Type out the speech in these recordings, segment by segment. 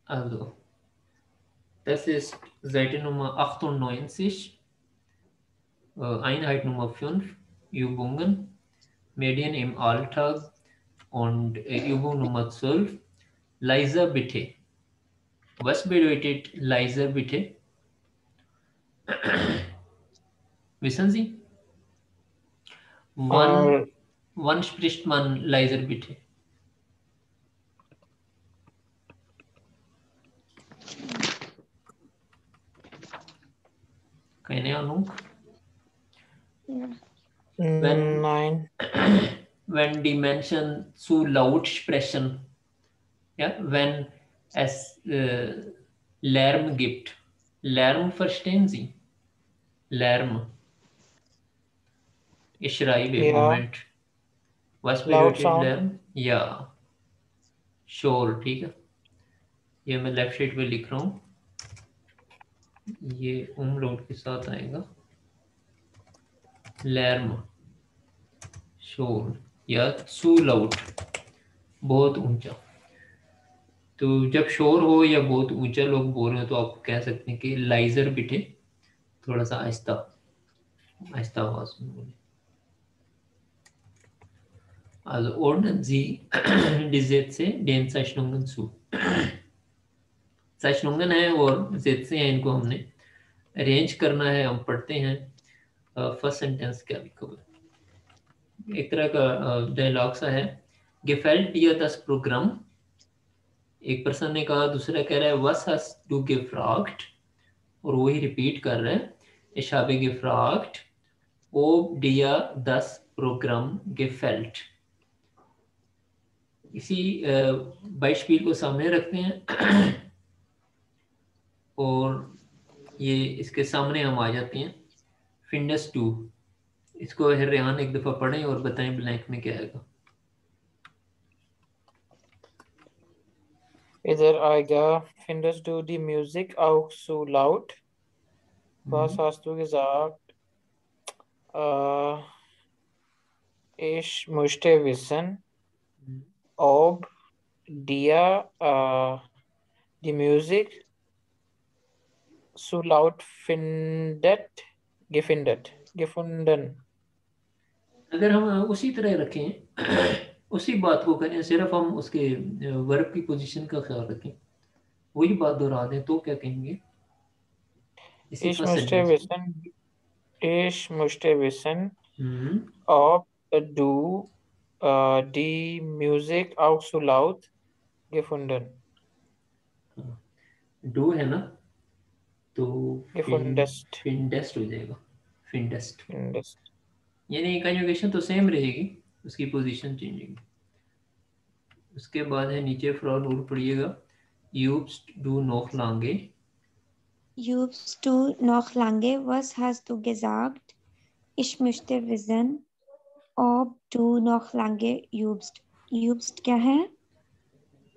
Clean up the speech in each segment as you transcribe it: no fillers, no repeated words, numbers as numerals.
Also, das ist Seite Nummer 98, Einheit Nummer 5, Übungen, Medien im Alltag und Übung Nummer 12, leiser bitte. Was bedeutet leiser bitte? Wissen Sie? Wann spricht man leiser bitte? Keine Ahnung. Nein. Wenn die Menschen zu laut sprechen, ja, wenn es Lärm gibt. Lärm verstehen Sie? Lärm. Ich schreibe, Ja. Moment. Was Loud bedeutet sound. Learn? या शोर, ठीक है। ये मैं left side पे लिख रहा हूँ, ये umlaut के साथ आएगा। लर्म, शोर या zu laut, बहुत ऊंचा। तो जब शोर हो या बहुत ऊंचा लोग बोल रहे हो तो आप कह सकते हैं कि लाइजर बिठे, थोड़ा सा आहिस्ता आहिस्ता आवाज में बोले। Also ordnen Sie die Sätze den Zeichnungen zu. Zeichnungen है और Sätze हैं, इनको हमने अरेंज करना है। हम पढ़ते हैं फर्स्ट सेंटेंस क्या लिखा हुआ है। एक तरह का डायलॉग सा है, gefällt dir das Programm? एक पर्सन ने कहा, दूसरा कह रहा है was hast du gefragt, और वही रिपीट कर रहा है, ich habe gefragt ob dir das Programm gefällt। इसी beispiel को सामने रखते हैं और ये इसके सामने हम आ जाते हैं। फिंडस 2, इसको रेहान एक दफ़ा पढ़ें और बताएं ब्लैंक में क्या आएगा। इधर आएगा findest du die Musik auch so laut? Was hast du gesagt? Ich möchte wissen, ob dir die Musik so laut gefunden। अगर हम उसी तरह रखें, उसी बात को करें, सिर्फ हम उसके वर्ब की पोजीशन का ख्याल रखें, वही बात दोहरा दें, तो क्या कहेंगे? इसी Ich first möchte sentence wissen, ich möchte wissen, ob du die Musik auch so laut gefunden। Do है ना, तो Gefundest। फिंडेस्ट हो जाएगा, फिंडेस्ट। Findest। यानी कंजुगेशन तो सेम रहेगी, उसकी पोजीशन चेंज होगी। उसके बाद है नीचे फ्रॉड रूल पढ़िएगा, यूब्स्ट डू नॉक लांगे। Übst du noch lange? Was hast du gesagt? Ich möchte wissen, ob du noch lange übst। Übst क्या है?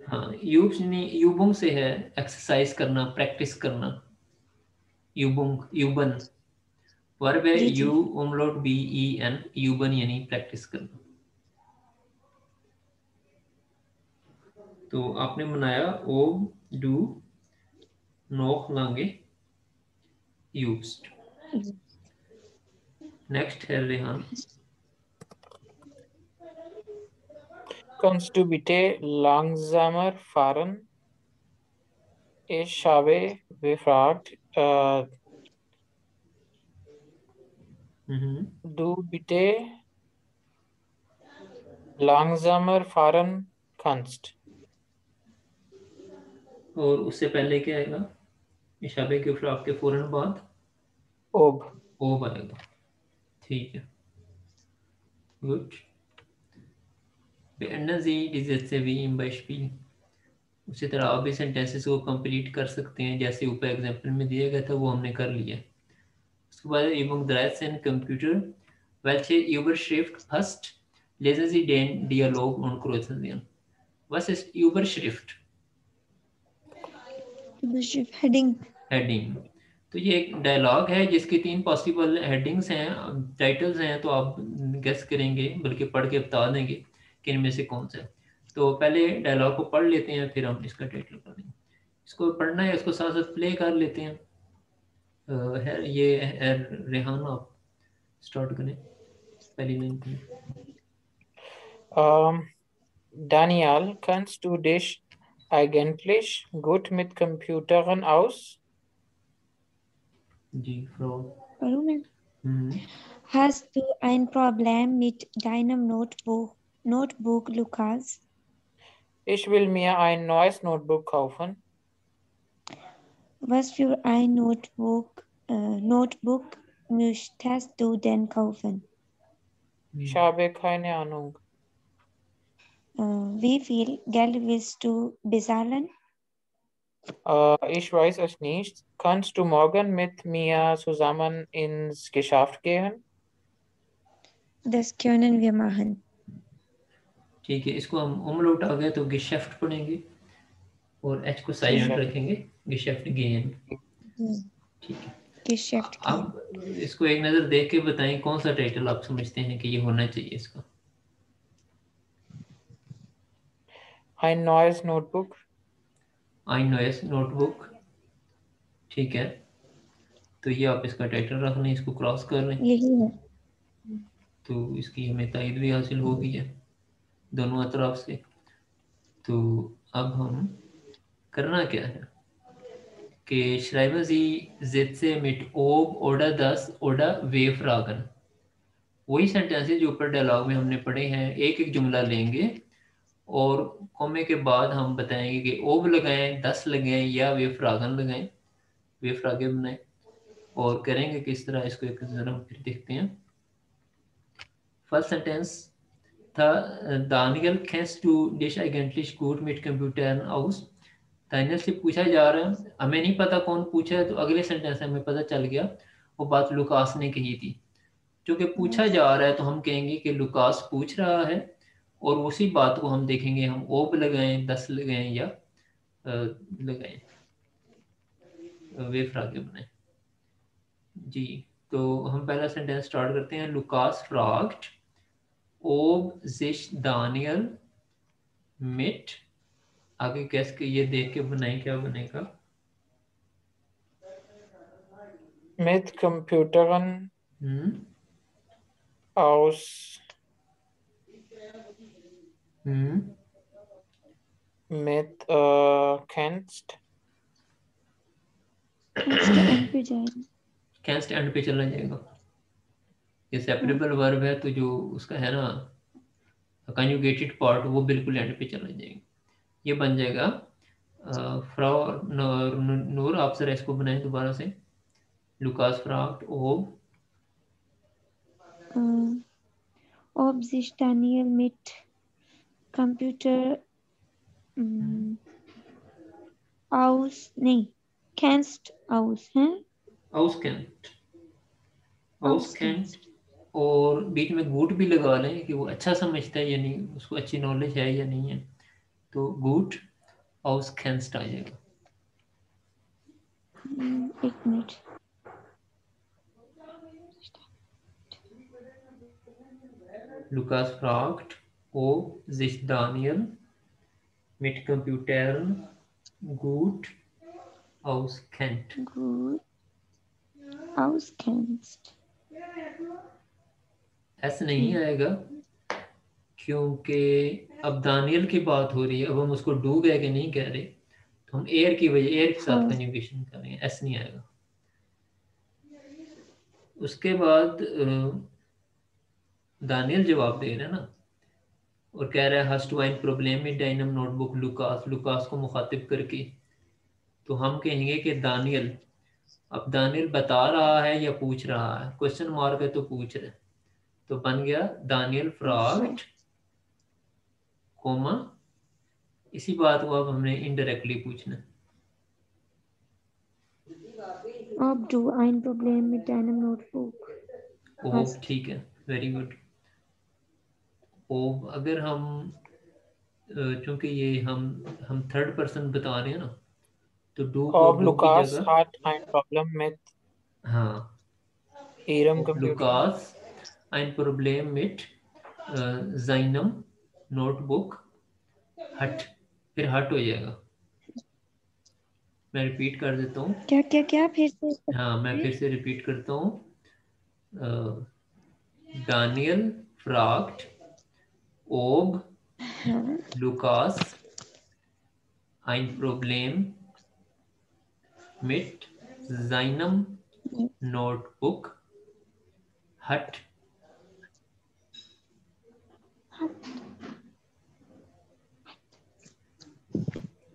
हाँ, यूब्स नहीं, यूबुंग से है एक्सरसाइज करना, प्रैक्टिस करना। यूबुंग, यूबन वर्ब है, यू उमलॉट बी ई एन, यूबन यानी प्रैक्टिस करना। तो आपने बनाया ओ डू नॉक लांगे यूब्स्ट। नेक्स्ट है Rehan. Kannst du bitte langsamer fahren? Ich habe gefragt, du bitte langsamer fahren kannst। और उससे पहले क्या आएगा? इशाबे के फ्राक के फौरन बाद ओब आएगा। ठीक है, good. Beenden Sie die Sätze wie im Beispiel। उसी तरह आप भी सेंटेंसेस को कंप्लीट कर सकते हैं, जैसे ऊपर एग्जांपल में दिया गया था वो हमने कर लिया। उसके बाद Übung 13 Computer, welche Überschrift passt? Lesen Sie den Dialog und kreuzen Sie an। Was ist Überschrift? Überschrift heading. Heading, तो ये एक डायलॉग है जिसकी 3 पॉसिबल हेडिंग्स हैं, टाइटल्स हैं, तो आप गेस करेंगे, बल्कि पढ़ के बता देंगे कि इनमें से कौन सा है। तो पहले डायलॉग को पढ़ लेते हैं, फिर हम इसका टाइटल कर देंगे। इसको पढ़ना है, इसको साथ साथ प्ले कर लेते हैं। ये है रेहान, आप स्टार्ट करें पहली लाइन पे। Daniel, kannst du dich eigentlich gut mit Computern aus? जी फ्रॉड। पढ़ूँ मैं? Hast du ein Problem mit deinem Notebook, Lukas? Ich will mir ein neues Notebook kaufen. Was für ein Notebook möchtest du denn kaufen? Ich habe keine Ahnung. Wie viel Geld willst du bezahlen? Ich weiß es nicht. Kannst du morgen mit mir zusammen ins Geschäft gehen? Das können wir machen. ठीक है, इसको हम उमलौट आ गए तो गिशेफ्ट पढ़ेंगे और H को silent Geschäft. रखेंगे, गिशेफ्ट गेन। ठीक है, Geschäft gehen. अब इसको एक नज़र देख के बताएं कौन सा टाइटल आप समझते हैं कि ये होना चाहिए इसका। Ein neues Notebook. आई नोएस नोटबुक, ठीक है, तो ये आप इसका टाइटल रख लें, इसको क्रॉस कर लें यही है। तो इसकी हमें तायद भी हासिल हो गई है दोनों अतराफ से। तो अब हम करना क्या है कि schreiben Sie Sätze mit ob oder das oder we fragen। वही सेंटेंसेस जो ऊपर डायलॉग में हमने पढ़े हैं, एक एक जुमला लेंगे और कॉमे के बाद हम बताएंगे कि ओब लगाएं, दस लगाएं या वे फ्रागन लगाएं, वे फ्रागे बनाएं, और करेंगे किस तरह इसको एक जरा फिर देखते हैं। फर्स्ट सेंटेंस था Daniel kennst du dich eigentlich gut mit Computern aus। Daniel से पूछा जा रहा है, हमें नहीं पता कौन पूछा है, तो अगले सेंटेंस में हमें पता चल गया वो बात लुकास ने कही थी। क्योंकि पूछा जा रहा है तो हम कहेंगे कि लुकास पूछ रहा है, और उसी बात को हम देखेंगे हम ओप लगाएं, दस लगाएं या लगाएं, वे फ्रागे बनाएं। जी, तो हम पहला सेंटेंस स्टार्ट करते हैं। लुकास फ्राग्ट ओब जिश दानियल मिट, आगे कैस के ये देख के बनाएं, क्या बनेगा? Mit Computern aus. Mit kennst. And पे जाएगा। कैंस्ट एंड पे चला जाएगा। ये सेपरेबल वर्ब है तो जो उसका है ना कंजुगेटेड पार्ट वो बिल्कुल एंड पे चला जाएगा। ये बन जाएगा फ्राउ नूर, आप जरा इसको बनाएं दोबारा से। लुकास फ्राग्ट ओब ob sich Daniel mit Computer aus, नहीं, kennst aus, हैं? आउसकेंट, आउसकेंट, और बीच में गुड भी लगा लें कि वो अच्छा समझता है या नहीं, उसको अच्छी नॉलेज है या नहीं है, तो गुड आउसकेंस्ट आ जाएगा। एक minute, Lukas fragt, ob sich Daniel mit Computern gut auskennt। gut auskennst। ऐसा नहीं आएगा क्योंकि अब दानियल की बात हो रही है, अब हम उसको डू गए कि नहीं कह रहे, तो हम एयर की वजह एयर के साथ कंजुगेशन कर रहे हैं, ऐसा नहीं आएगा। उसके बाद दानियल जवाब दे रहा है ना, और कह रहा है hast du ein Problem mit deinem Notebook Lucas, Lucas को मुखातिब करके, तो हम कहेंगे कि दानियल, अब दानियल बता रहा है या पूछ रहा है, क्वेश्चन मार्क है तो पूछ रहा है, तो बन गया दानियल फ्रॉग्ड कोमा, इसी बात को अब हमने इनडायरेक्टली पूछना है। ob du ein Problem mit deinem Notebook ओब, ठीक है, वेरी गुड। ओब अगर हम चूंकि ये हम थर्ड पर्सन बता रहे हैं ना, तो डू को Ob डू की Lukas जगह, hat ein Problem mit हाँ, ihrem Computer. Lucas ein Problem mit seinem notebook हट, फिर हट हो जाएगा। मैं रिपीट कर देता हूँ। क्या क्या क्या फिर से? हाँ, मैं फिर से रिपीट करता हूँ। Daniel fragt ob हाँ Lukas ein Problem mit seinem Notebook hat.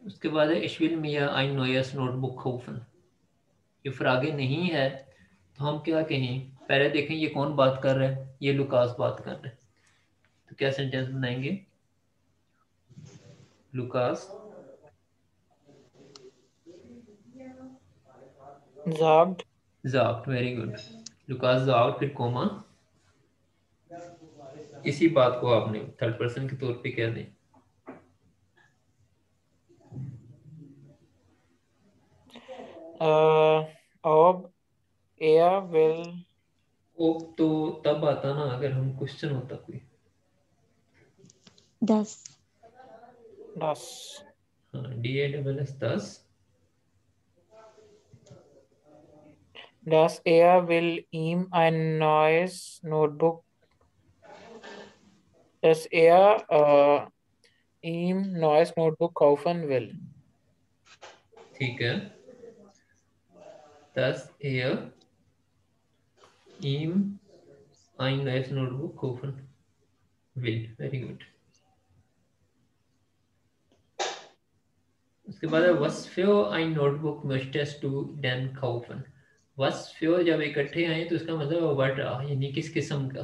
उसके बाद है Ich will mir ein neues Notebook kaufen. ये फ्रागे नहीं है तो हम क्या कहें? पहले देखें ये कौन बात कर रहा है। ये लुकास बात कर रहा है, तो क्या सेंटेंस बनाएंगे? Lucas Sagt. sagt, very good. Lucas sagt फिर कोमा, इसी बात को आपने थर्ड पर्सन के तौर पे कह दें। Ob er will. ओप तो तब आता ना अगर हम क्वेश्चन होता कोई। 10 Das. हाँ, DASS 10। Das er will ihm ein neues Notebook. Dass er ihm neues Notebook kaufen will. ठीक है, 10 er ihm ein neues Notebook kaufen will, very good. उसके बाद है was für ein Notebook möchtest du denn kaufen। was für जब इकट्ठे आए तो इसका मतलब है what यानी किस किस्म का।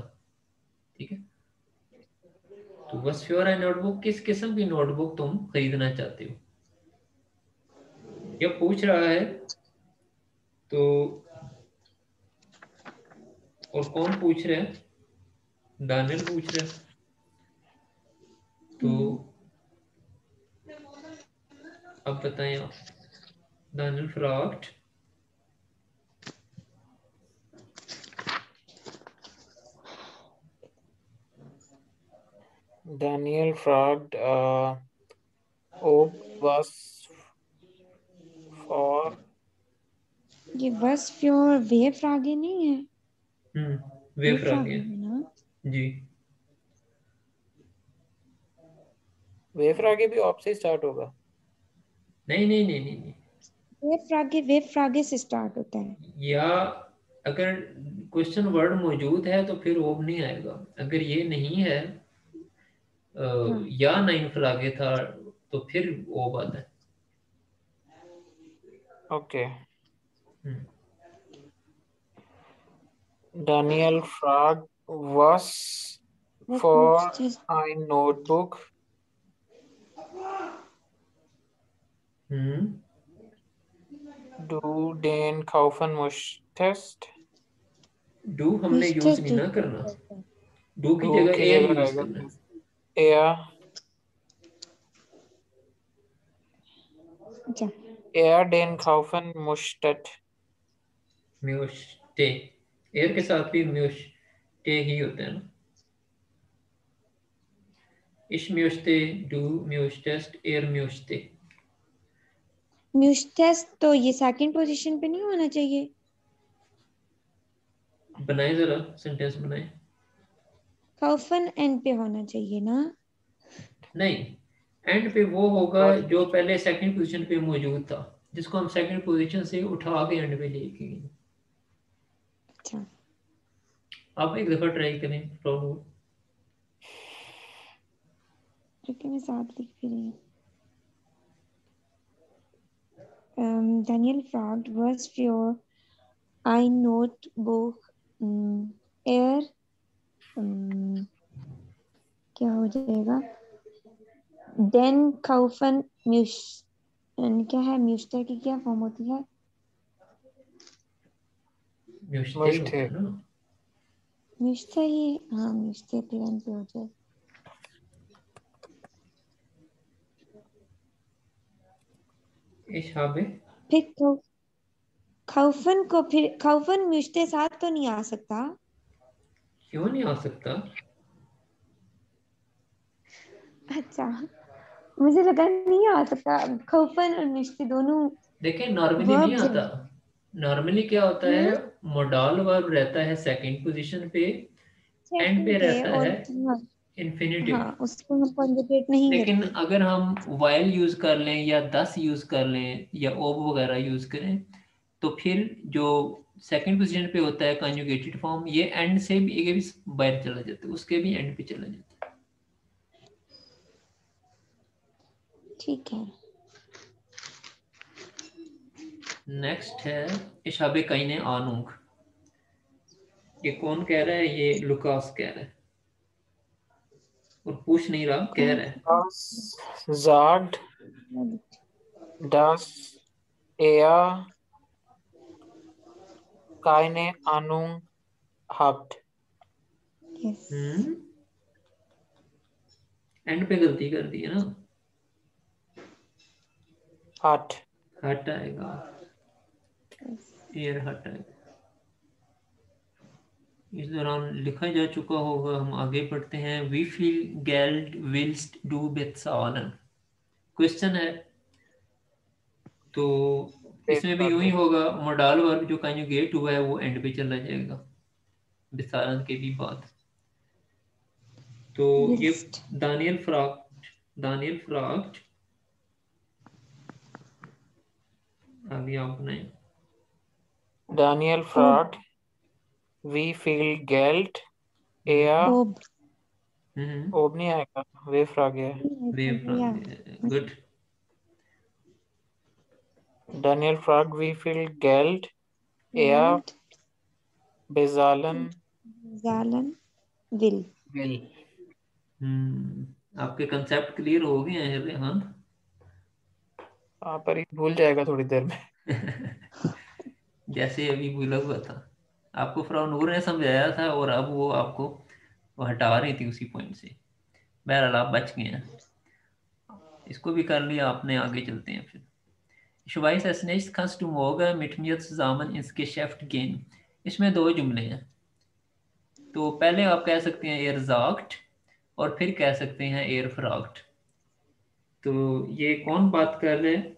ठीक है, तो was für ein Notebook किस किस्म की नोटबुक तुम खरीदना चाहते हो। ये पूछ रहा है तो, और कौन पूछ रहा है? दानियल पूछ रहा है। तो अब बताएं आप। दानियल फ्रॉक्ट Daniel fragt ob was for. ये बस प्योर वे फ्रागे नहीं है, वे वे फ्रॉग फ्रागे है है ना? जी। वेफर आगे भी ऑप से स्टार्ट होगा। नहीं नहीं नहीं नहीं नहीं, वे फ्रागे से स्टार्ट होता है। या अगर क्वेश्चन वर्ड मौजूद है तो फिर ओब नहीं आएगा। अगर ये नहीं है हाँ या नाइन फ्लागे था तो फिर ओब आता है। Okay. Hmm, Daniel fragt was वो for पूछते ein Notebook. Hmm, Du den kaufen möchtest. Do हमने यूज नहीं ना करना, डू की Du जगह की एयर जगह यूज आएगा करना है। er अच्छा er den kaufen möchtet. म्यूशटे, एयर के साथ भी म्यूशटे ही होता है ना। इश म्यूशते, डू म्यूशटेस्ट, एयर म्यूशते। म्यूस्टेस तो ये सेकंड पोजीशन पे नहीं होना चाहिए। बनाए जरा सेंटेंस बनाए। काउफन एंड पे होना चाहिए ना? नहीं, एंड पे वो होगा और जो पहले सेकंड पोजीशन पे मौजूद था, जिसको हम सेकंड पोजीशन से उठा के एंड पे लेके गए। अच्छा आप एक दफा ट्राई करें प्रॉब्लम। लेकिन मैं साथ लिख भी रही हूँ। Daniel fragt was für ein Notebook er क्या हो जाएगा? Den kaufen क्या है? म्यूस्टर की क्या फॉर्म होती है? म्यूशते होता है ना। म्यूस्टर ही, हाँ म्यूस्टर प्लेन पे हो जाए। इश हाबे, फिर काउफन को फिर काउफन म्यूस्टर साथ तो नहीं आ सकता। क्यों नहीं आ सकता? अच्छा मुझे लगा नहीं आ सकता, काउफन और म्यूस्टर दोनों देखिए नॉर्मली नहीं वर्ब आता। नॉर्मली क्या होता है, मोडाल वर्ब रहता है सेकंड पोजीशन पे, एंड पे सेकंड पे, रहता और है इन्फिनेटिव। हाँ उसको हम कॉन्जुगेट नहीं लेकिन करते। अगर हम वाइल यूज कर लें या दस यूज कर लें या ओब वगैरह यूज करें, तो फिर जो सेकंड पोजीशन पे होता है कंजुगेटेड फॉर्म, ये एंड से भी ये भी बाहर चला जाता है, उसके भी एंड पे चला जाता है। ठीक है। नेक्स्ट है इशाबे कईने आनुक। ये कौन कह रहा है? ये लुकास कह रहा है, और पूछ नहीं रहा, कह रहा है। Das sagt, dass er keine Ahnung hat. Yes. And पे गलती कर दी है ना, Hat. हट आएगा, एयर हट आएगा। इस दौरान लिखा जा चुका होगा, हम आगे पढ़ते हैं। वी फील गेल्ड विल्स्ट डू बेत्सालन। क्वेश्चन है, तो इसमें भी यूं ही होगा, मोडाल वर्ब जो कंजुगेट हुआ है वो एंड पे चला जाएगा बेसालन के भी बाद। तो ये विल्स्ट। दानियल फ्राक्ट आगे आप बनाए। Daniel fragt, wie viel Geld er, ओब। ob नहीं आएगा, वे फ्रॉग है। वे या good. Daniel fragt, wie viel Geld er world bezahlen Jalan will. will. आपके कंसेप्ट क्लियर हो गए हैं रेहान? हाँ, पर ये भूल जाएगा थोड़ी देर में। जैसे अभी भूला हुआ था, आपको फ्रॉम नूर ने समझाया था, और अब वो आपको वो हटा रही थी उसी पॉइंट से। बहरहाल आप बच गए हैं, इसको भी कर लिया आपने। आगे चलते हैं फिर। Ich weiß es nicht, kannst du morgen mit mir zusammen ins Geschäft gehen? इसमें दो जुमले हैं, तो पहले आप कह सकते हैं एयर जाक्ट, और फिर कह सकते हैं एयर फ्राक्ट। तो ये कौन बात कर रहे हैं?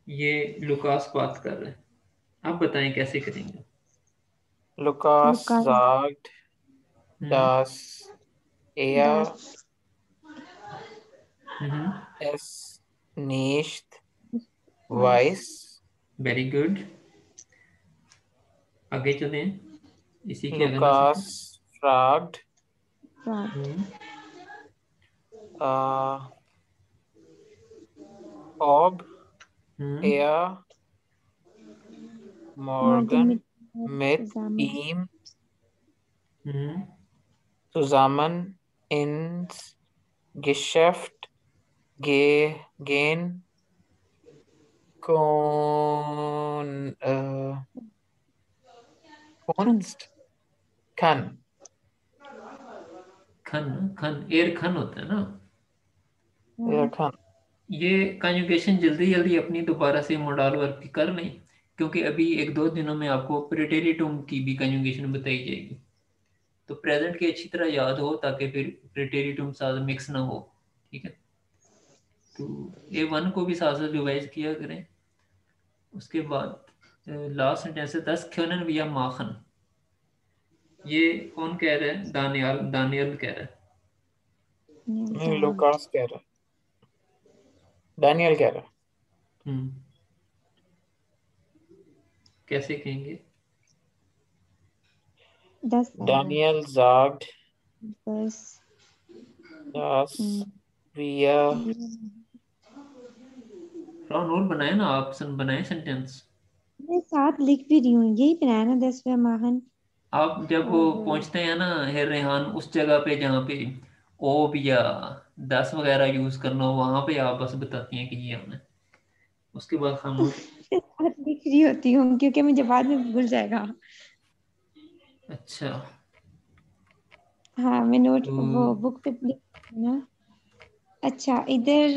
ये लुकास बात कर रहे हैं। आप बताएं कैसे करेंगे? Lukas लुकास sagt, हम्म dass er दास es nicht weiß. Very good, आगे चलें, इसी के अगला Lukas sentence. fragt, fraud äh, ob er Morgan morgen mit जामन ihm हम्म zusammen ins Geschäft gehen खन Kunst kann. खन खन एयर खन होता है ना। Er kann. ये कंजुगेशन जल्दी जल्दी अपनी दोबारा से मोडाल वर्क की कर लें, क्योंकि अभी एक दो दिनों में आपको प्रेटेरिटुम की भी कंजुगेशन बताई जाएगी। तो प्रेजेंट की अच्छी तरह याद हो, ताकि फिर प्रेटेरिटुम साथ मिक्स ना हो। ठीक है, तो A1 को भी साथ साथ रिवाइज किया करें। उसके बाद लास्ट सेंटेंस है, 10 ख्योनन विया माखन। ये कौन कह रहा है? दानियल कह रहा है। नहीं, लुकास कह रहा है, डैनियल कह रहा है। हम्म कैसे कहेंगे? 10 Daniel sagt, 10 dass wir note बनाए ना आप, बनाए सेंटेंस। मैं साथ लिख भी रही हूँ, यही बनाया ना 10वें माहन। आप जब वो पहुंचते हैं ना हे रेहान, उस जगह पे जहाँ पे ओब या 10 वगैरह यूज करना हो, वहां पे आप बस बताती हैं कि ये हमने, उसके बाद खामोश। मैं साथ लिख रही होती हूँ क्योंकि मुझे बाद में भूल जाएगा। अच्छा, हाँ मैं नोट तो वो बुक पे लिख ना। अच्छा इधर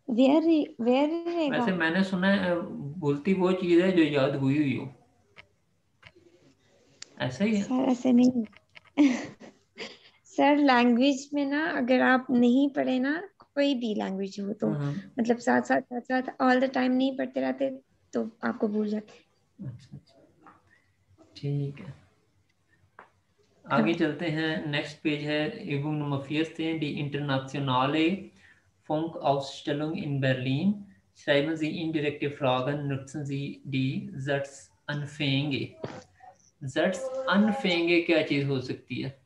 वेयर वेयर रहेगा। वैसे मैंने सुना है भूलती वो चीज है जो याद हुई हुई हो, ऐसा ही है। सर ऐसे नहीं। सर लैंग्वेज में ना अगर आप नहीं पढ़े ना कोई भी लैंग्वेज हो तो हाँ, मतलब साथ साथ साथ साथ ऑल द टाइम नहीं पढ़ते रहते तो आपको भूल जाते। अच्छा अच्छा, ठीक है। हाँ आगे चलते हैं, नेक्स्ट पेज है Übung Nummer 14, die internationale Funkausstellung in Berlin. Schreiben Sie indirekte Fragen, nutzen Sie die Satzanfänge. Satzanfänge क्या चीज हो सकती है?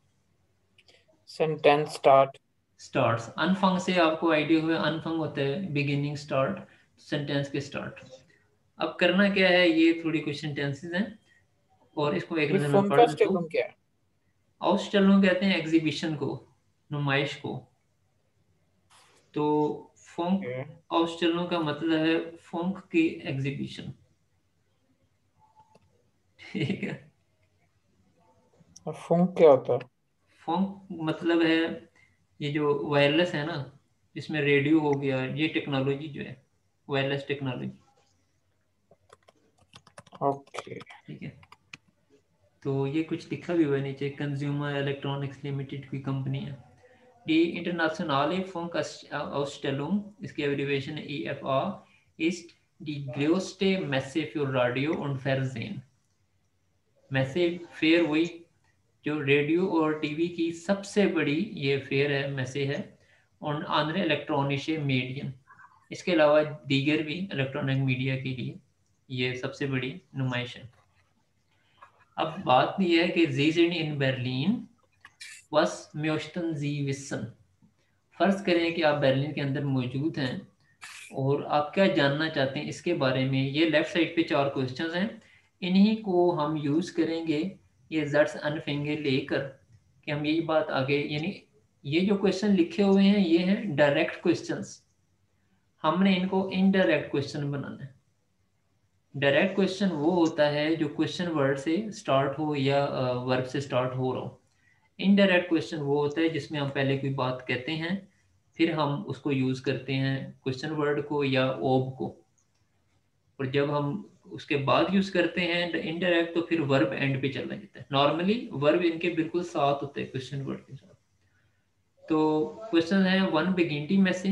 Sentence start. स्टार्ट्स। अनफंग से आपको आइडिया हुआ, अनफंग होता है बिगिनिंग, स्टार्ट, सेंटेंस के स्टार्ट। अब करना क्या है, ये थोड़ी कुछ सेंटेंसेस हैं और इसको एक ये नजर में पढ़ लो। फंकास्टिलम क्या है? आउटस्टेलिंग कहते हैं एग्जीबिशन को, नुमाइश को। तो फोंक ओके। आउटस्टेलिंग का मतलब है फोंक की एग्जीबिशन। ठीक है। फंक क्या होता है? फोंक मतलब है ये जो वायरलेस है ना, जिसमें रेडियो हो गया, ये टेक्नोलॉजी जो है वायरलेस टेक्नोलॉजी। ओके। ठीक है। तो ये कुछ लिखा भी हुआ है नीचे, कंज्यूमर इलेक्ट्रॉनिक्स लिमिटेड की कंपनी है। Die internationale Funkausstellung, इसकी एब्रिविएशन है EFA, ist die größte Messe für Radio und Fernsehen। मैसे फेयर वही जो रेडियो और टीवी की सबसे बड़ी ये फेयर है, मैसे है। और andere elektronische Medien, इसके अलावा दीगर भी इलेक्ट्रॉनिक मीडिया के लिए ये सबसे बड़ी नुमाइश है। अब बात ये है कि Sie sind in Berlin, was möchten Sie wissen? फर्ज करें कि आप बर्लिन के अंदर मौजूद हैं और आप क्या जानना चाहते हैं इसके बारे में। ये लेफ्ट साइड पे 4 क्वेश्चंस हैं, इन्हीं को हम यूज करेंगे ये जट्स अनफेंगे लेकर कि हम यही बात आगे, यानी ये जो क्वेश्चन लिखे हुए हैं ये हैं डायरेक्ट क्वेश्चंस, हमने इनको इनडायरेक्ट क्वेश्चन बनाना है। डायरेक्ट क्वेश्चन वो होता है जो क्वेश्चन वर्ड से स्टार्ट हो या वर्ब से स्टार्ट हो रहा हो। इनडायरेक्ट क्वेश्चन वो होता है जिसमें हम पहले कोई बात कहते हैं, फिर हम उसको यूज करते हैं क्वेश्चन वर्ड को या ओब को, और जब हम उसके बाद यूज करते हैं इनडायरेक्ट तो फिर वर्ब एंड पे चला जाता है। नॉर्मली वर्ब इनके बिल्कुल साथ होते हैं क्वेश्चन वर्ड के साथ। तो क्वेश्चन है वन बिगिनटी में से,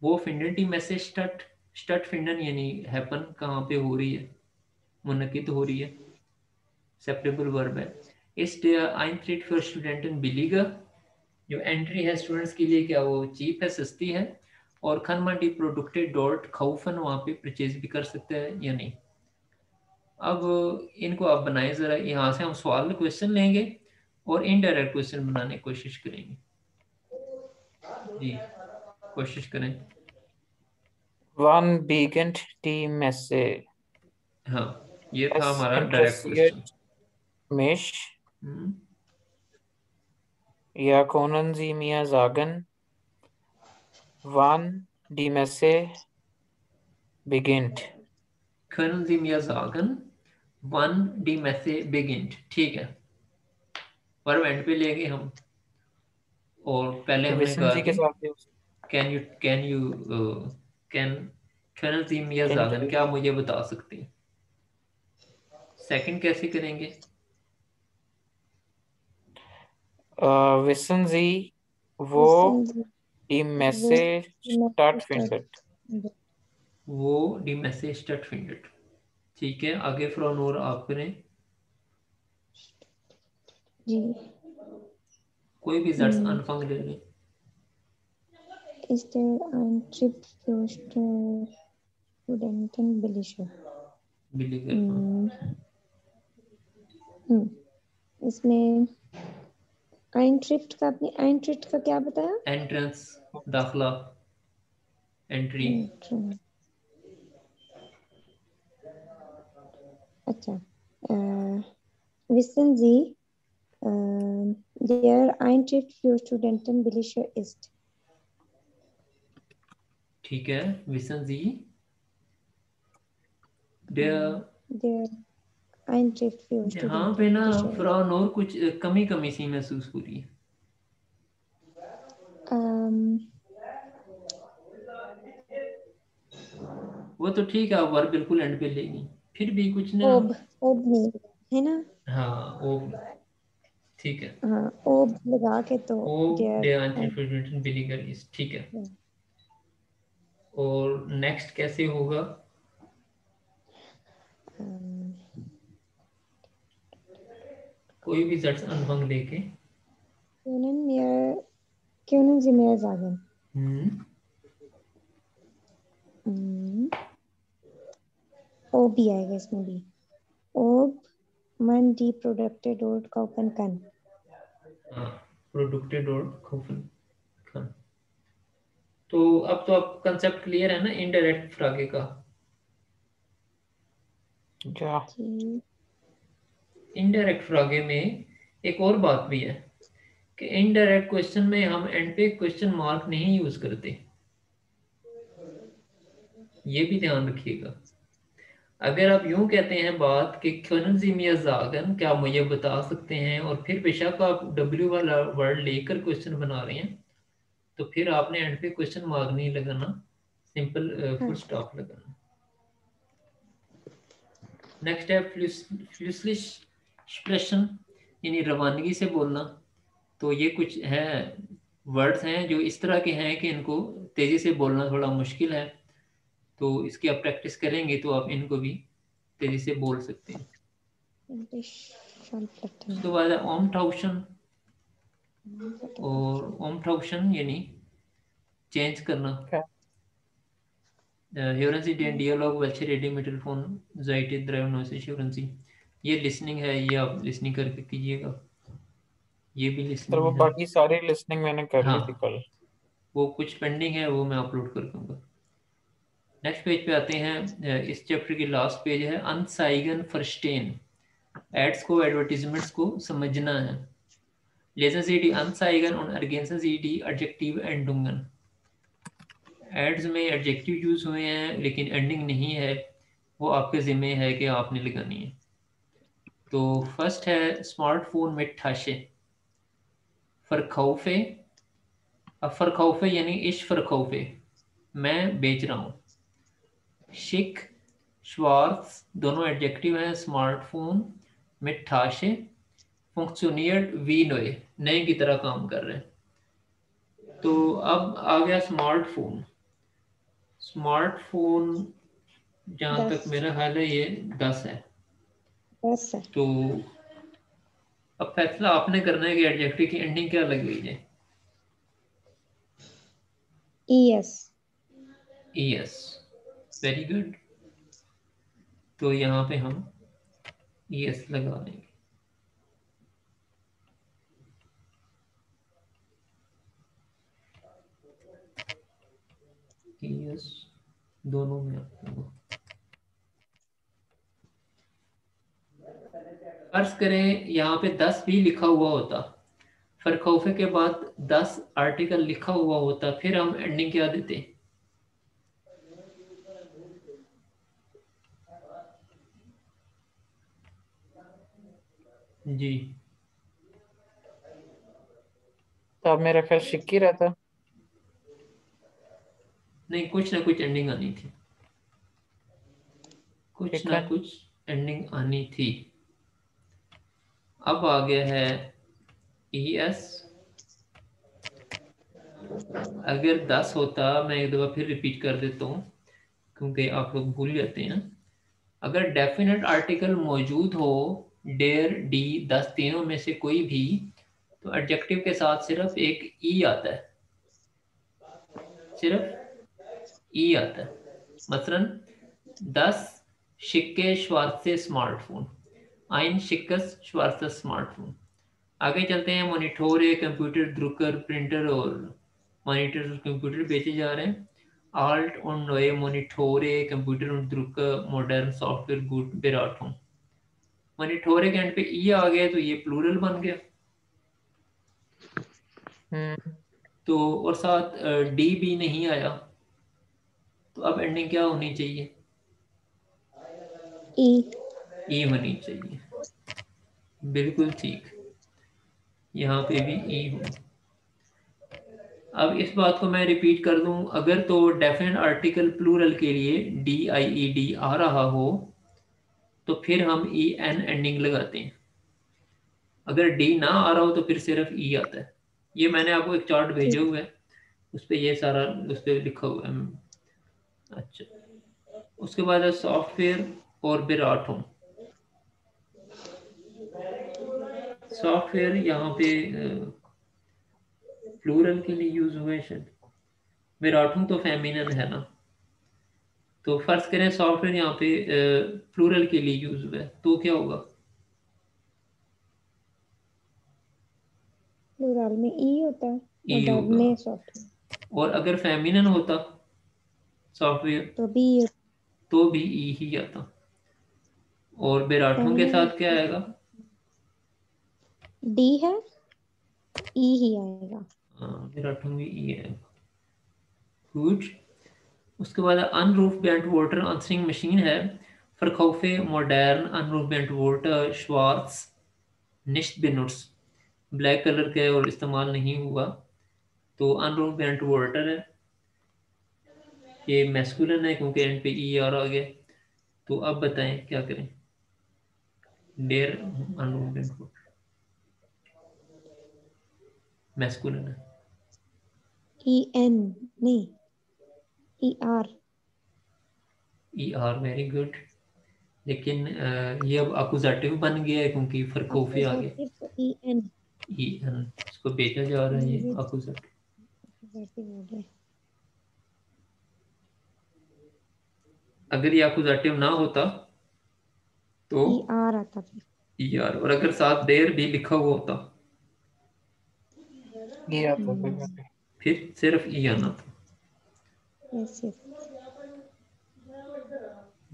वो फिंडन में से स्टट, स्टट फिंडन यानी हैपन कहाँ पे हो रही है, मुनकिद हो रही है, एक्सेप्टेबल वर्ब है। इस Eintritt für Studenten billiger, जो एंट्री है स्टूडेंट्स के लिए क्या वो चीप है, सस्ती है। और खनमा डी प्रोडक्टेड डॉट खाउफन वहाँ पे परचेज भी कर सकते हैं या नहीं। अब इनको आप बनाए ज़रा, यहाँ से हम सवाल क्वेश्चन लेंगे और इनडायरेक्ट क्वेश्चन बनाने की कोशिश करेंगे। जी कोशिश करें। वन बिगेंट टी मेसे, हाँ ये था es हमारा direct question. interessiert mich, ja können Sie mir sagen, wann die Messe beginnt? Können Sie mir sagen, wann die Messe beginnt? ठीक है, वर्ब एंड पे लेंगे हम। और पहले तो हमने विसन कहा जी के कि साथ भी can you can können Sie mir sagen, क्या मुझे बता सकते हैं। सेकंड कैसे करेंगे? wissen Sie, wo Wissen Sie, die wo Messe die Messe stattfindet? stattfindet? वो डी मैसेज स्टार्टफिंडेड। ठीक है, आगे फ्रॉम और आप करें, जी। कोई भी जट्स अनफंग ले लें। Ist der Eintritt für Studenten billiger? बिलीगर। इसमें Eintritt का आपने Eintritt का क्या बताया? एंट्रेंस, दाखला, एंट्री। अच्छा, wissen Sie, der Eintritt für Studenten billiger ist? ठीक है, विसन जी der Der Eintritt für यहाँ Studenten पे ना billiger ist. फ्रॉन और कुछ कमी कमी सी महसूस हो रही है। वो तो ठीक है, वर्ब बिल्कुल एंड पे लेगी, फिर भी कुछ ना। ob नहीं है ना? हाँ वो ठीक है, हाँ ओ लगा के तो oh there they are बिलीगर is, ठीक है। और नेक्स्ट कैसे होगा? कोई भी जट्स अनफंग लेके können Sie mehr sagen? ob भी आएगा इसमें भी, ob man die Produkte dort kaufen kann। हाँ, प्रोडक्टेड और खोफन खान। तो अब तो आप कंसेप्ट क्लियर है ना इनडायरेक्ट फ्रागे का? क्या? इनडायरेक्ट फ्रागे में एक और बात भी है कि इनडायरेक्ट क्वेश्चन में हम एंड पे क्वेश्चन मार्क नहीं यूज करते, ये भी ध्यान रखिएगा। अगर आप यूं कहते हैं बात कि können Sie mir sagen, क्या मुझे बता सकते हैं, और फिर बेशक आप W वाला वर्ड लेकर क्वेश्चन बना रहे हैं, तो फिर आपने एंड पे क्वेश्चन मार्क नहीं लगाना, सिंपल फुल स्टॉप लगाना। नेक्स्ट है फ्लूसलिश एक्सप्रेशन, यानी रवानगी से बोलना। तो ये कुछ है वर्ड्स हैं जो इस तरह के हैं कि इनको तेजी से बोलना थोड़ा मुश्किल है, तो इसकी आप प्रैक्टिस करेंगे तो आप इनको भी तेजी से बोल सकते हैं। उसके बाद है ओमटाउशन, और ओमटाउशन यानी चेंज करना। क्या? Hören Sie den Dialog, welche Redemittel von Seite 93 hören Sie? ये लिसनिंग है, ये आप लिसनिंग करके कीजिएगा, ये भी तो लिसनिंग वो है। बाकी सारी लिसनिंग मैंने कर ली थी हाँ, कल। वो कुछ पेंडिंग है, वो मैं अपलोड कर दूंगा। नेक्स्ट पेज पे आते हैं, इस चैप्टर की लास्ट पेज है अनसाइगन फर्स्टेन, एड्स को एडवर्टीजमेंट्स को समझना है। लेसन सी डी अनसाइगन और अर्गेंसन सी डी एडजेक्टिव एंडुंगन। एड्स में एडजेक्टिव यूज हुए हैं लेकिन एंडिंग नहीं है, वो आपके जिम्मे है कि आपने लगानी है। तो फर्स्ट है स्मार्टफोन में ठाशे, फरखौफे। अब फरखौफे यानी इश फरखौफे, मैं बेच रहा हूँ। शिक, श्वार्स दोनों एडजेक्टिव हैं। स्मार्टफोन में ठाशे, फंक्शनियर्ड वी नोए, नए की तरह काम कर रहे हैं। तो अब आ गया स्मार्टफोन। स्मार्टफोन जहाँ तक 10 मेरा ख्याल है ये 10 है। 10 है। तो अब फैसला आपने करना है कि एडजेक्टिव की एंडिंग क्या लगेगी है। ES ES, very good. तो यहाँ पे हम ES लगा देंगे। ES दोनों में आपको फर्ज करें यहाँ पे 10 भी लिखा हुआ होता, फरखौफे के बाद 10 आर्टिकल लिखा हुआ होता, फिर हम एंडिंग क्या देते? जी, तो अब मेरा ख्याल शिक्की रहता। नहीं, कुछ ना कुछ एंडिंग आनी थी, कुछ ना चिकन। कुछ एंडिंग आनी थी। अब आ गया है ES। अगर 10 होता, मैं एक दफ़ा फिर रिपीट कर देता हूँ क्योंकि आप लोग भूल जाते हैं। अगर डेफिनेट आर्टिकल मौजूद हो, डेयर, डी, 10 तीनों में से कोई भी, तो एडजेक्टिव के साथ सिर्फ एक ई आता है, सिर्फ ई आता है। मसलन 10 शिक्के श्वार्से स्मार्टफोन, आइन शिक्कस श्वार्से स्मार्टफोन। आगे चलते हैं, मॉनिटोर कंप्यूटर, द्रुकर, प्रिंटर और मॉनिटर और कंप्यूटर बेचे जा रहे हैं। आल्ट और नए मॉनिटोरे कंप्यूटर और द्रुकर मॉडर्न सॉफ्टवेयर गुड बेराटों। मॉनिटोरे के एंड पे ई आ गया तो ये प्लूरल बन गया। तो और साथ डी भी नहीं आया, तो अब एंडिंग क्या होनी चाहिए? ई होनी चाहिए, बिल्कुल ठीक, यहाँ पे भी ई हो। अब इस बात को मैं रिपीट कर दूं, अगर तो डेफिनेट आर्टिकल प्लूरल के लिए DIED आ रहा हो तो फिर हम EN एंडिंग लगाते हैं। अगर डी ना आ रहा हो तो फिर सिर्फ ई आता है। ये मैंने आपको एक चार्ट भेजे हुए है, उस पे ये सारा उस पे लिखा हुआ है। अच्छा, उसके बाद है सॉफ्टवेयर और विराट होम। सॉफ्टवेयर यहाँ पे प्लूरल के लिए यूज हुए हैं शायद, विराट होम तो फेमिनिन है ना, तो फर्ज करें सॉफ्टवेयर यहाँ पे प्लूरल के लिए यूज हुआ है, तो क्या होगा? प्लूरल में ई होता है ई और वर्ब होगा। में सॉफ्टवेयर। और अगर फेमिनिन होता सॉफ्टवेयर तो भी तो भी ई ही आता। और विराटों के फेमिनिन साथ क्या आएगा? डी है, ई ही आएगा। हाँ, विराटों में ई आएगा। गुड। उसके बाद अनरूफ बेंटवोर्टर आंसरिंग मशीन है, फरखौफे मॉडर्न अनरूफ बेंटवोर्टर श्वार्ट्स निश्त बेनुट्स, ब्लैक कलर का है और इस्तेमाल नहीं हुआ, तो अनरूफ बेंटवोर्टर है। ये मैस्कुलिन है क्योंकि एंड पे ई आर आ गया। तो अब बताएं क्या करें? डेयर अनरूफ बेंटवोर्टर मैस्कुलिन है। ई एन नहीं, E R. E R, very good. लेकिन ये अब अकुजाटिव बन गया है क्योंकि फरखौफे आ गए। अपोजिटिव तो ई एन। ई एन, इसको बेचा जा रहा है ये मुझे अकुजाटिव। अपोजिटिव बोल रहे। अगर ये अकुजाटिव ना होता तो ई आर आता फिर। ई आर, और अगर साथ देर भी लिखा हुआ होता ये आता था। फिर सिर्फ ई आना था। Yes yes.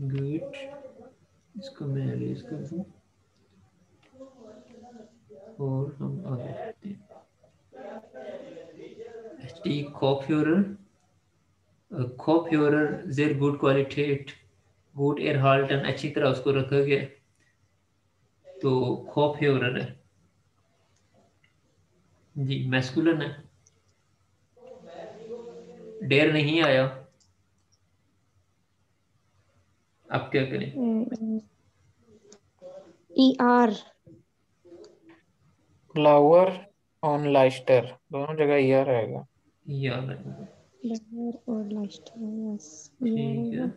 गुड। इसको मैं erase कर दूं और हम आगे बढ़ते हैं। टी कॉफ्यूरर जेर गुड क्वालिटेट गुड एयरहाल्टन, अच्छी तरह उसको रखा गया, तो कॉफ्यूरर है जी, मैस्कुलिन है। डेर नहीं आया, अब क्या करें? E R. फ्लावर ऑन लाइस्टर, दोनों जगह ईयर आएगा। ई आर है। फ्लावर और लाइस्टर। यस, ई आर ठीक है, आएगा।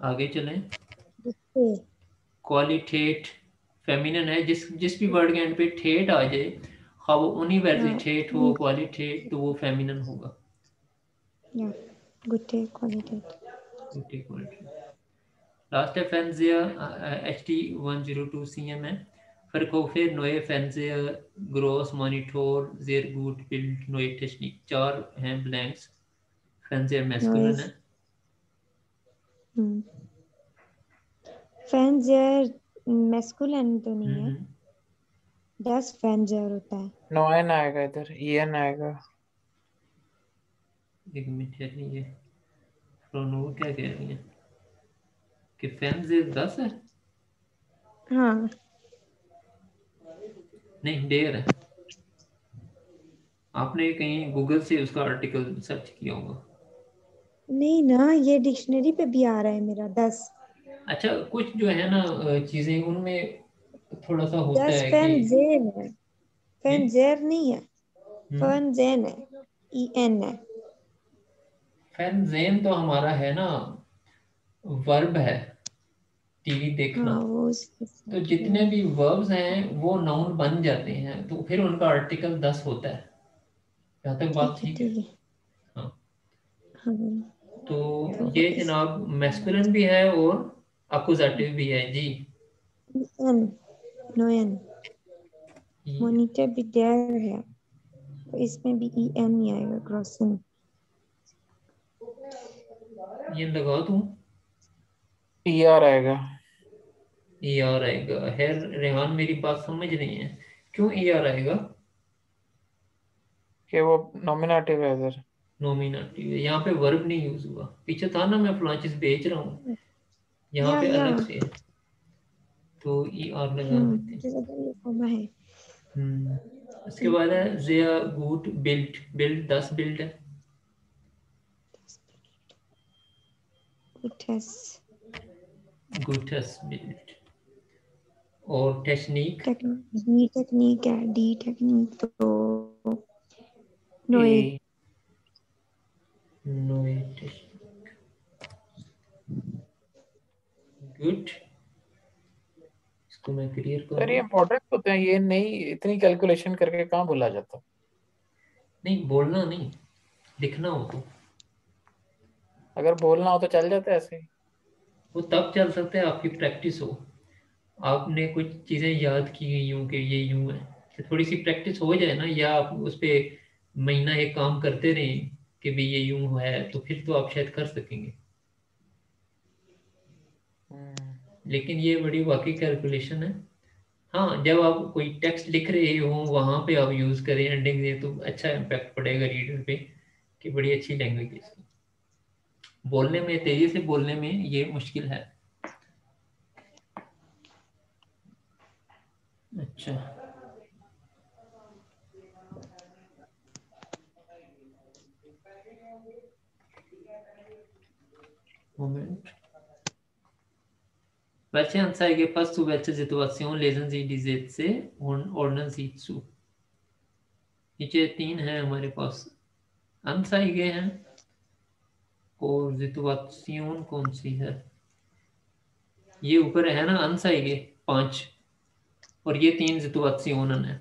आगे चलें। गुस्से। क्वालिटेट फेमिनिन है, जिस जिस भी वर्ड के एंड पे ठेठ आ जाए, खा वो हाँ, यूनिवर्सिटेट हो क्वालिटेट, तो वो फेमिनिन होगा। या गुस्से क्वालिटी। लास्ट है फेंजिया, HT102 CM है, फरकोफे नोए फेंजिया ग्रोस मॉनिटोर जेर गुड बिल्ड नोए टेक्निक, चार हैं ब्लैंक्स। फेंजिया मैस्कुलिन है। फेंजर मैस्कुलिन तो नहीं है, हम्म, दस फेंजर होता है। नोएन आएगा, इधर ईएन आएगा। एक मिनट है, ये प्रोनोर क्या कह रही है कि फेंजिया 10 है? हाँ, नहीं, डेयर है। आपने कहीं गूगल से उसका आर्टिकल सर्च किया होगा। नहीं ना, ये डिक्शनरी पे भी आ रहा है मेरा 10। अच्छा, कुछ जो है ना चीजें उनमें थोड़ा सा होता 10 है कि फेंजेन है, ये फेंजेर नहीं है, फेंजेन है, ई एन है। फेंजेन तो हमारा है ना, वर्ब है, टीवी देखना। हाँ वो तो जितने भी वर्ब्स हैं वो नाउन बन जाते हैं, तो फिर उनका आर्टिकल 10 होता है। यहाँ तक बात ठीक है ठीक है? ठीक है। हाँ, हाँ तो तो ये इस जनाब मैस्कुलिन भी है और अकुजाटिव भी है जी। N, no N. ये मॉनिटर भी देयर है, तो इसमें भी ई एन ही आएगा, क्रॉसिंग। लगा दूं? ईआर आएगा। ई आर आएगा। है रेहान, मेरी बात समझ रही है? क्यों ई आर आएगा? कि वो नॉमिनेटिव है इधर। नॉमिनेटिव है, यहाँ पे वर्ब नहीं यूज हुआ। पीछे था ना, मैं फलां चीज बेच रहा हूँ, यहाँ या पे या अलग से है, तो ई आर लगा देते हैं। मुझे लगा ये कॉमा है। उसके बाद है जिया गुड बिल्ड, बिल्ड 10 बिल्ड है। गुड हैस। Gutes Bild. और टेक्निक डी टेक्निक है, डी टेक्निक तो नोए नोए टेक्निक। गुड, इसको मैं क्लियर सर ये करूँ। इम्पोर्टेंट होते हैं, ये नहीं इतनी कैलकुलेशन करके कहाँ भूला जाता। नहीं बोलना नहीं, लिखना हो तो। अगर बोलना हो तो चल जाता है ऐसे ही। वो तब चल सकता है आपकी प्रैक्टिस हो, आपने कुछ चीज़ें याद की गई यूं कि ये यूं है, तो थोड़ी सी प्रैक्टिस हो जाए ना, या आप उस पर महीना एक काम करते रहें कि भाई ये यूं है, तो फिर तो आप शायद कर सकेंगे। लेकिन ये बड़ी वाकई कैलकुलेशन है। हाँ, जब आप कोई टेक्स्ट लिख रहे हो वहाँ पे आप यूज़ करें एंडिंग से, तो अच्छा इम्पैक्ट पड़ेगा रीडर पे कि बड़ी अच्छी लैंग्वेज है इसकी। बोलने में, तेजी से बोलने में ये मुश्किल है। अच्छा, Moment. Welche Anzeige passt zu welcher Situation? Lesen Sie die Sätze und ordnen Sie zu. नीचे 3 हैं हमारे पास, Anzeige हैं और Situation कौन सी है? ये ऊपर है ना Anzeige 5 और ये 3 Situationen है।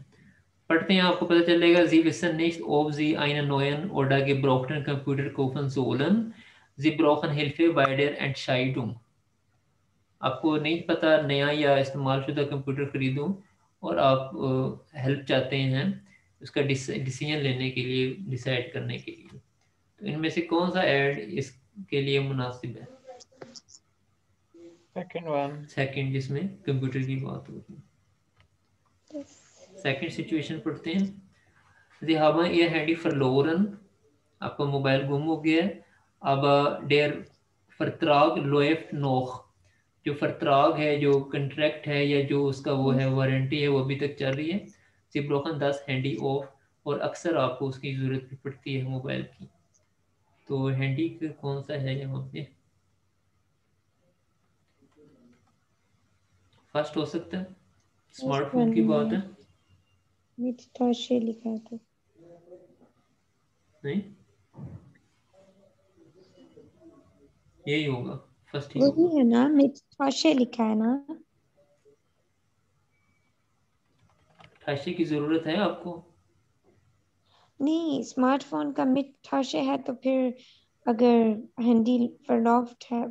पढ़ते हैं, आपको पता चलेगा Sie wissen nicht, ob Sie einen neuen oder gebrauchten Computer kaufen sollen. Sie brauchen Hilfe bei der Entscheidung. आपको नहीं पता नया या इस्तेमालशुदा कंप्यूटर खरीदूं और आप हेल्प चाहते हैं उसका डिसीजन लेने के लिए, डिसाइड करने के लिए, तो इनमें से कौन सा ऐड इसके लिए मुनासिब है? Second one. सेकंड, जिसमें कंप्यूटर की बात होती है। सेकंड सिचुएशन पढ़ते हैं। Sie haben ihr Handy verloren, आपका मोबाइल गुम हो गया है। अब der Vertrag läuft noch, जो फरत्राग है, जो कंट्रैक्ट है, या जो उसका वो है वारंटी है, वो अभी तक चल रही है। Sie brauchen das Handy off, और अक्सर आपको उसकी ज़रूरत भी पड़ती है मोबाइल की। तो हैंडी का कौन सा है यहाँ पे? फर्स्ट हो सकता है, स्मार्टफोन की बात है। mit Tasche लिखा है तो नहीं, यही होगा, फर्स्ट ही वही होगा। है ना, mit Tasche लिखा है ना। ठाशे की ज़रूरत है आपको? नहीं, स्मार्टफोन का mit Tasche है तो फिर अगर हैंडी verlaufen